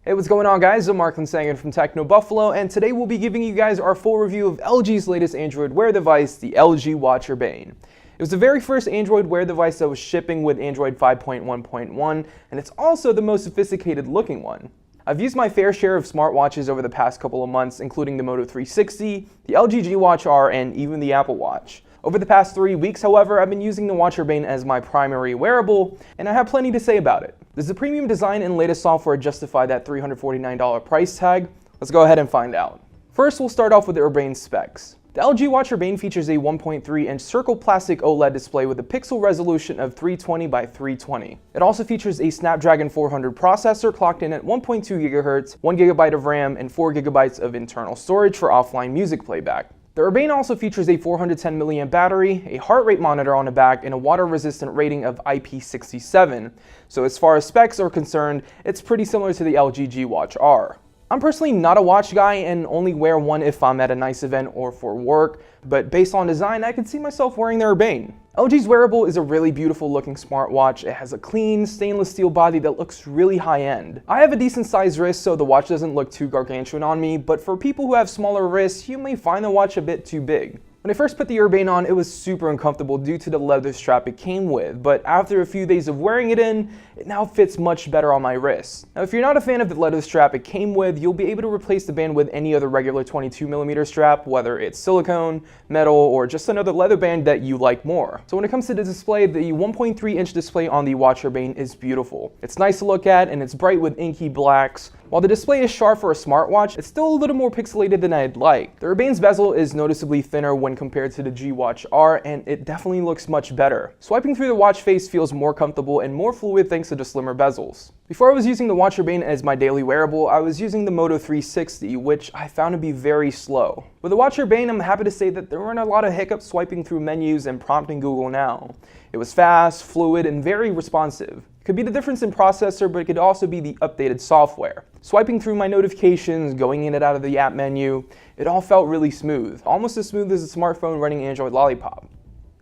Hey, what's going on, guys? I'm Mark Sanger from Techno Buffalo, and today we'll be giving you guys our full review of LG's latest Android Wear device, the LG Watch Urbane. It was the very first Android Wear device that was shipping with Android 5.1.1, and it's also the most sophisticated looking one. I've used my fair share of smartwatches over the past couple of months, including the Moto 360, the LG G Watch R, and even the Apple Watch. Over the past 3 weeks, however, I've been using the Watch Urbane as my primary wearable, and I have plenty to say about it. Does the premium design and latest software justify that $349 price tag? Let's go ahead and find out. First, we'll start off with the Urbane specs. The LG Watch Urbane features a 1.3-inch circle plastic OLED display with a pixel resolution of 320 by 320. It also features a Snapdragon 400 processor clocked in at 1.2 GHz, 1 GB of RAM, and 4 GB of internal storage for offline music playback. The Urbane also features a 410 mAh battery, a heart rate monitor on the back, and a water-resistant rating of IP67. So as far as specs are concerned, it's pretty similar to the LG G Watch R. I'm personally not a watch guy and only wear one if I'm at a nice event or for work, but based on design, I can see myself wearing the Urbane. LG's wearable is a really beautiful looking smartwatch. It has a clean stainless steel body that looks really high-end. I have a decent sized wrist, so the watch doesn't look too gargantuan on me, but for people who have smaller wrists, you may find the watch a bit too big. When I first put the Urbane on, it was super uncomfortable due to the leather strap it came with, but after a few days of wearing it in, it now fits much better on my wrist. Now, if you're not a fan of the leather strap it came with, you'll be able to replace the band with any other regular 22mm strap, whether it's silicone, metal, or just another leather band that you like more. So when it comes to the display, the 1.3-inch display on the Watch Urbane is beautiful. It's nice to look at and it's bright with inky blacks. While the display is sharp for a smartwatch, it's still a little more pixelated than I'd like. The Urbane's bezel is noticeably thinner when compared to the G Watch R, and it definitely looks much better. Swiping through the watch face feels more comfortable and more fluid thanks to the slimmer bezels. Before I was using the Watch Urbane as my daily wearable, I was using the Moto 360, which I found to be very slow. With the Watch Urbane, I'm happy to say that there weren't a lot of hiccups swiping through menus and prompting Google Now. It was fast, fluid, and very responsive. It could be the difference in processor, but it could also be the updated software. Swiping through my notifications, going in and out of the app menu, it all felt really smooth, almost as smooth as a smartphone running Android Lollipop.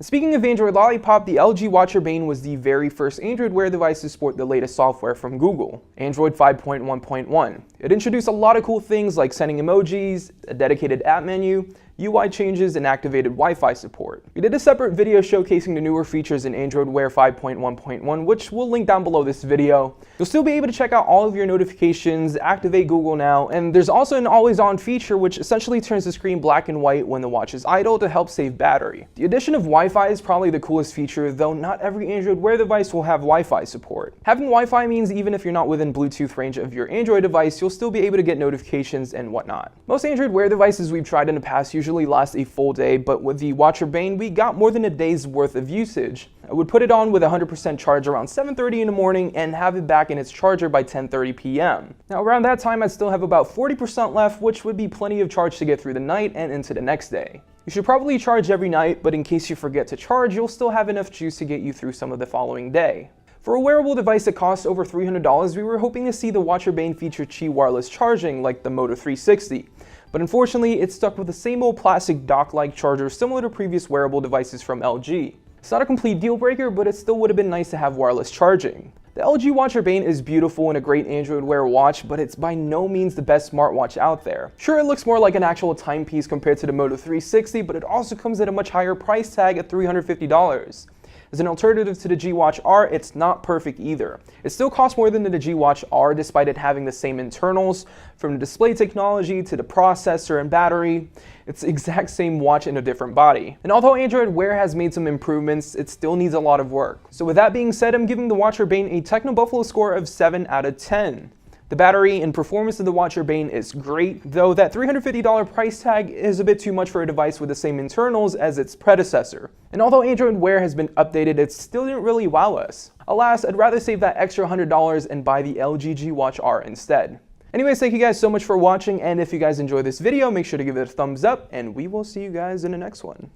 Speaking of Android Lollipop, the LG Watch Urbane was the very first Android Wear device to support the latest software from Google, Android 5.1.1. It introduced a lot of cool things like sending emojis, a dedicated app menu, UI changes, and activated Wi-Fi support. We did a separate video showcasing the newer features in Android Wear 5.1.1, which we'll link down below this video. You'll still be able to check out all of your notifications, activate Google Now, and there's also an always-on feature which essentially turns the screen black and white when the watch is idle to help save battery. The addition of Wi-Fi is probably the coolest feature, though not every Android Wear device will have Wi-Fi support. Having Wi-Fi means even if you're not within Bluetooth range of your Android device, you'll still be able to get notifications and whatnot. Most Android Wear devices we've tried in the past usually last a full day, but with the Watch Urbane, we got more than a day's worth of usage. I would put it on with 100% charge around 7:30 in the morning and have it back in its charger by 10:30 p.m. Now around that time, I'd still have about 40% left, which would be plenty of charge to get through the night and into the next day. You should probably charge every night, but in case you forget to charge, you'll still have enough juice to get you through some of the following day. For a wearable device that costs over $300, we were hoping to see the Watch Urbane feature Qi wireless charging like the Moto 360. But unfortunately, it's stuck with the same old plastic dock-like charger similar to previous wearable devices from LG. It's not a complete deal breaker, but it still would have been nice to have wireless charging. The LG Watch Urbane is beautiful and a great Android Wear watch, but it's by no means the best smartwatch out there. Sure, it looks more like an actual timepiece compared to the Moto 360, but it also comes at a much higher price tag at $350. As an alternative to the G Watch R, it's not perfect either. It still costs more than the G Watch R despite it having the same internals, from the display technology to the processor and battery. It's the exact same watch in a different body. And although Android Wear has made some improvements, it still needs a lot of work. So with that being said, I'm giving the Watch Urbane a Techno Buffalo score of 7 out of 10. The battery and performance of the Watch Urbane is great, though that $350 price tag is a bit too much for a device with the same internals as its predecessor. And although Android Wear has been updated, it still didn't really wow us. Alas, I'd rather save that extra $100 and buy the LG G Watch R instead. Anyways, thank you guys so much for watching, and if you guys enjoyed this video, make sure to give it a thumbs up, and we will see you guys in the next one.